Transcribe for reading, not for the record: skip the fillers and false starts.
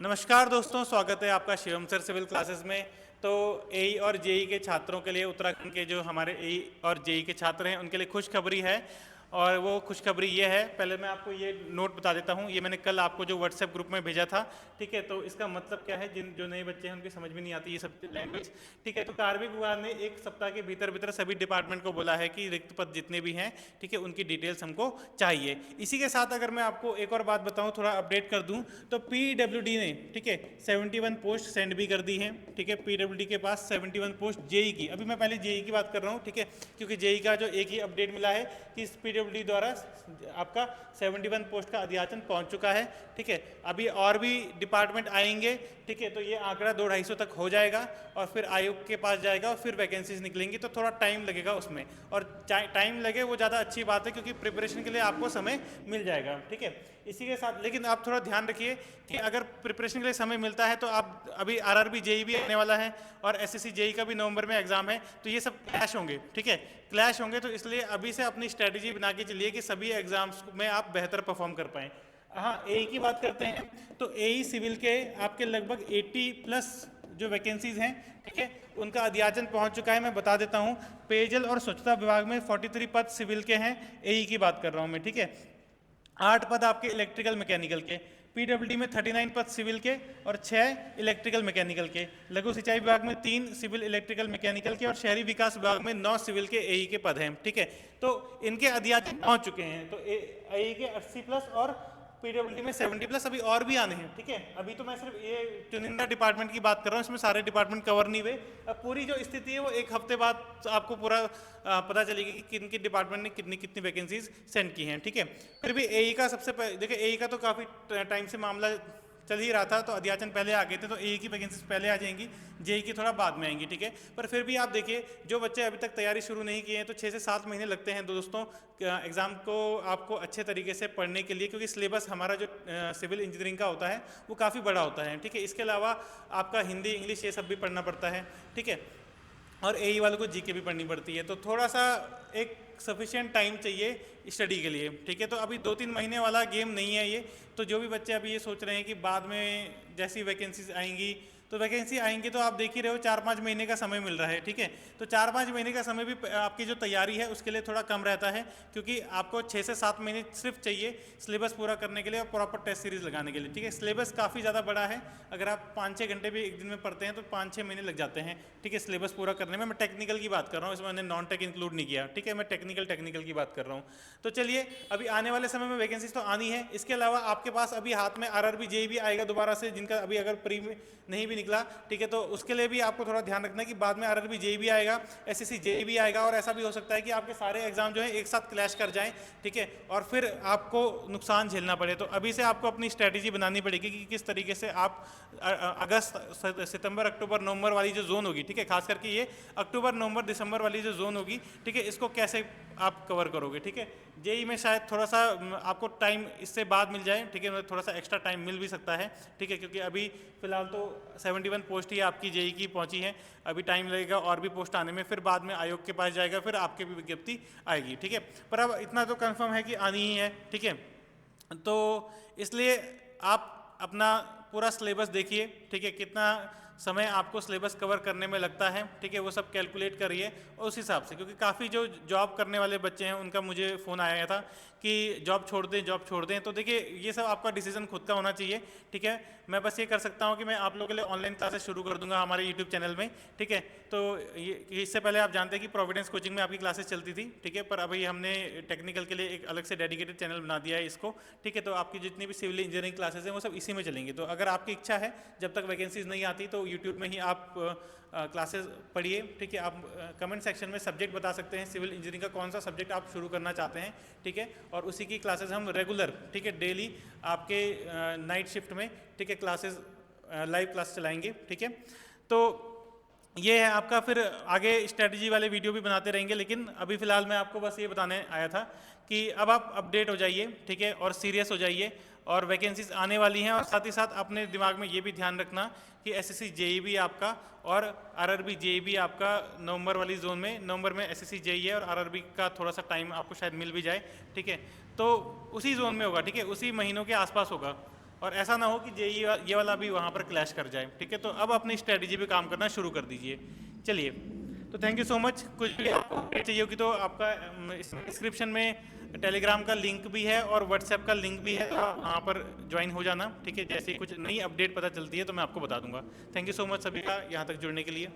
नमस्कार दोस्तों, स्वागत है आपका शिवम सर सिविल क्लासेस में। तो एई और जेई के छात्रों के लिए, उत्तराखंड के जो हमारे एई और जेई के छात्र हैं उनके लिए खुशखबरी है। और वो खुशखबरी ये है, पहले मैं आपको ये नोट बता देता हूँ। ये मैंने कल आपको जो व्हाट्सएप ग्रुप में भेजा था, ठीक है। तो इसका मतलब क्या है, जिन जो नए बच्चे हैं उनकी समझ में नहीं आती ये सब लैंग्वेज, ठीक है। तो कार्मिक विभाग ने एक सप्ताह के भीतर भीतर सभी डिपार्टमेंट को बोला है कि रिक्त पद जितने भी हैं, ठीक है, उनकी डिटेल्स हमको चाहिए। इसी के साथ अगर मैं आपको एक और बात बताऊँ, थोड़ा अपडेट कर दूँ, तो पीडब्ल्यूडी ने, ठीक है, 71 पोस्ट सेंड भी कर दी है, ठीक है। पीडब्ल्यूडी के पास 71 पोस्ट जेई की, अभी मैं पहले जेई की बात कर रहा हूँ, ठीक है, क्योंकि जेई का जो एक ही अपडेट मिला है कि इस पीडब्ल्यूडी द्वारा आपका 71 पोस्ट का अध्याचन पहुंच चुका है, ठीक है। अभी और भी डिपार्टमेंट आएंगे, ठीक है, तो ये आंकड़ा 200-250 तक हो जाएगा और फिर आयोग के पास जाएगा और फिर वैकेंसीज निकलेंगी, तो थोड़ा टाइम लगेगा उसमें। और टाइम लगे वो ज़्यादा अच्छी बात है, क्योंकि प्रिपरेशन के लिए आपको समय मिल जाएगा, ठीक है। इसी के साथ लेकिन आप थोड़ा ध्यान रखिए कि अगर प्रिपरेशन के लिए समय मिलता है तो आप, अभी आरआरबी जेई भी आने वाला है और एसएससी जेई का भी नवंबर में एग्जाम है, तो ये सब क्लैश होंगे, ठीक है, क्लैश होंगे। तो इसलिए अभी से अपनी स्ट्रेटेजी बना के चलिए कि सभी एग्जाम्स में आप बेहतर परफॉर्म कर पाएँ। हाँ, एई की बात करते हैं, तो एई सिविल के आपके लगभग 80+ जो वैकेंसीज हैं, ठीक है, उनका अध्याचन पहुंच चुका है। मैं बता देता हूं, पेयजल और स्वच्छता विभाग में 43 पद सिविल के हैं, एई की बात कर रहा हूं मैं, ठीक है। 8 पद आपके इलेक्ट्रिकल मैकेनिकल के, पीडब्ल्यूडी में 39 पद सिविल के और 6 इलेक्ट्रिकल मैकेनिकल के, लघु सिंचाई विभाग में 3 सिविल इलेक्ट्रिकल मैकेनिकल के और शहरी विकास विभाग में 9 सिविल के एई के पद हैं, ठीक है। तो इनके अध्याचन पहुंच चुके हैं, तो एई के 80+ और पीडब्ल्यूडी में 70+, अभी और भी आने हैं, ठीक है। अभी तो मैं सिर्फ ये चुनिंदा डिपार्टमेंट की बात कर रहा हूँ, इसमें सारे डिपार्टमेंट कवर नहीं हुए। अब पूरी जो स्थिति है वो एक हफ्ते बाद आपको पूरा पता चलेगी कि किन किन डिपार्टमेंट ने कितनी कितनी वैकेंसीज सेंड की हैं, ठीक है। फिर भी एई का सबसे देखिए, एई का तो काफ़ी टाइम से मामला चल ही रहा था, तो अध्याचन पहले आ गए थे, तो एई की वैकेंसीज पहले आ जाएंगी, जेई की थोड़ा बाद में आएंगी, ठीक है। पर फिर भी आप देखिए, जो बच्चे अभी तक तैयारी शुरू नहीं किए हैं, तो 6 से 7 महीने लगते हैं दोस्तों एग्ज़ाम को आपको अच्छे तरीके से पढ़ने के लिए, क्योंकि सिलेबस हमारा जो सिविल इंजीनियरिंग का होता है वो काफ़ी बड़ा होता है, ठीक है। इसके अलावा आपका हिंदी, इंग्लिश ये सब भी पढ़ना पड़ता है, ठीक है। और एई वालों को जीके भी पढ़नी पड़ती है, तो थोड़ा सा एक सफिशिएंट टाइम चाहिए स्टडी के लिए, ठीक है। तो अभी 2-3 महीने वाला गेम नहीं है ये। तो जो भी बच्चे अभी ये सोच रहे हैं कि बाद में जैसी वैकेंसीज आएंगी, तो वैकेंसी आएंगी तो आप देख ही रहे हो 4-5 महीने का समय मिल रहा है, ठीक है। तो 4-5 महीने का समय भी आपकी जो तैयारी है उसके लिए थोड़ा कम रहता है, क्योंकि आपको 6 से 7 महीने सिर्फ चाहिए सिलेबस पूरा करने के लिए और प्रॉपर टेस्ट सीरीज लगाने के लिए, ठीक है। सिलेबस काफ़ी ज़्यादा बड़ा है, अगर आप 5-6 घंटे भी एक दिन में पढ़ते हैं तो 5-6 महीने लग जाते हैं, ठीक है, सिलेबस पूरा करने में। मैं टेक्निकल की बात कर रहा हूँ, इसमें मैंने नॉन टेक इंक्लूड नहीं किया, ठीक है, मैं टेक्निकल की बात कर रहा हूँ। तो चलिए, अभी आने वाले समय में वैकेंसीज तो आनी है। इसके अलावा आपके पास अभी हाथ में आरआरबी जेई भी आएगा दोबारा से, जिनका अभी अगर प्री में नहीं भी निकला, ठीक है, तो उसके लिए भी आपको थोड़ा ध्यान रखना है कि बाद में आरआरबी जेई भी आएगा, एसएससी जेई भी आएगा, और ऐसा भी हो सकता है कि आपके सारे एग्जाम जो है एक साथ क्लैश कर जाएं, ठीक है, और फिर आपको नुकसान झेलना पड़े। तो अभी से आपको अपनी स्ट्रेटेजी बनानी पड़ेगी कि किस तरीके से आप अगस्त, सितंबर, अक्टूबर, नवंबर वाली जो जोन होगी, ठीक है, खास करके ये अक्टूबर, नवंबर, दिसंबर वाली जो जोन होगी, ठीक है, इसको कैसे आप कवर करोगे, ठीक है। जेई में शायद थोड़ा सा आपको टाइम इससे बाद मिल जाए, ठीक है, थोड़ा सा एक्स्ट्रा टाइम मिल भी सकता है, ठीक है, क्योंकि अभी फिलहाल तो 71 पोस्ट ही आपकी जेई की पहुंची है, अभी टाइम लगेगा और भी पोस्ट आने में, फिर बाद में आयोग के पास जाएगा, फिर आपकी भी विज्ञप्ति आएगी, ठीक है। पर अब इतना तो कंफर्म है कि आनी ही है, ठीक है। तो इसलिए आप अपना पूरा सिलेबस देखिए, ठीक है, कितना समय आपको सिलेबस कवर करने में लगता है, ठीक है, वो सब कैलकुलेट करिए उस हिसाब से। क्योंकि काफ़ी जो जॉब करने वाले बच्चे हैं उनका मुझे फ़ोन आया था कि जॉब छोड़ दें। तो देखिए, ये सब आपका डिसीजन खुद का होना चाहिए, ठीक है। मैं बस ये कर सकता हूँ कि मैं आप लोगों के लिए ऑनलाइन क्लासेस शुरू कर दूंगा हमारे यूट्यूब चैनल में, ठीक है। तो ये इससे पहले आप जानते हैं कि प्रोविडेंस कोचिंग में आपकी क्लासेस चलती थी, ठीक है, पर अभी हमने टेक्निकल के लिए एक अलग से डेडिकेटेड चैनल बना दिया है इसको, ठीक है। तो आपकी जितनी भी सिविल इंजीनियरिंग क्लासेस हैं वो सब इसी में चलेंगी। तो अगर आपकी इच्छा है, जब तक वैकेंसीज नहीं आती, तो यूट्यूब में ही आप क्लासेस पढ़िए, ठीक है। आप कमेंट सेक्शन में सब्जेक्ट बता सकते हैं, सिविल इंजीनियरिंग का कौन सा सब्जेक्ट आप शुरू करना चाहते हैं, ठीक है, और उसी की क्लासेस हम रेगुलर, ठीक है, डेली आपके नाइट शिफ्ट में, ठीक है, क्लासेस लाइव क्लास चलाएंगे, ठीक है। तो ये है आपका, फिर आगे स्ट्रेटजी वाले वीडियो भी बनाते रहेंगे, लेकिन अभी फ़िलहाल मैं आपको बस ये बताने आया था कि अब आप अपडेट हो जाइए, ठीक है, और सीरियस हो जाइए, और वैकेंसीज आने वाली हैं। और साथ ही साथ अपने दिमाग में ये भी ध्यान रखना कि एसएससी जेई भी आपका और आरआरबी जेई भी आपका नवंबर वाली जोन में, नवंबर में एसएससी जेई है और आरआरबी का थोड़ा सा टाइम आपको शायद मिल भी जाए, ठीक है, तो उसी जोन में होगा, ठीक है, उसी महीनों के आसपास होगा। और ऐसा ना हो कि जेई ये वाला भी वहाँ पर क्लैश कर जाए, ठीक है। तो अब अपनी स्ट्रेटजी पे काम करना शुरू कर दीजिए। चलिए, तो थैंक यू सो मच। कुछ भी आपको अपडेट चाहिए होगी तो आपका डिस्क्रिप्शन में टेलीग्राम का लिंक भी है और व्हाट्सएप का लिंक भी है, तो आप वहाँ पर ज्वाइन हो जाना, ठीक है। जैसे ही कुछ नई अपडेट पता चलती है तो मैं आपको बता दूंगा। थैंक यू सो मच सभी का यहाँ तक जुड़ने के लिए।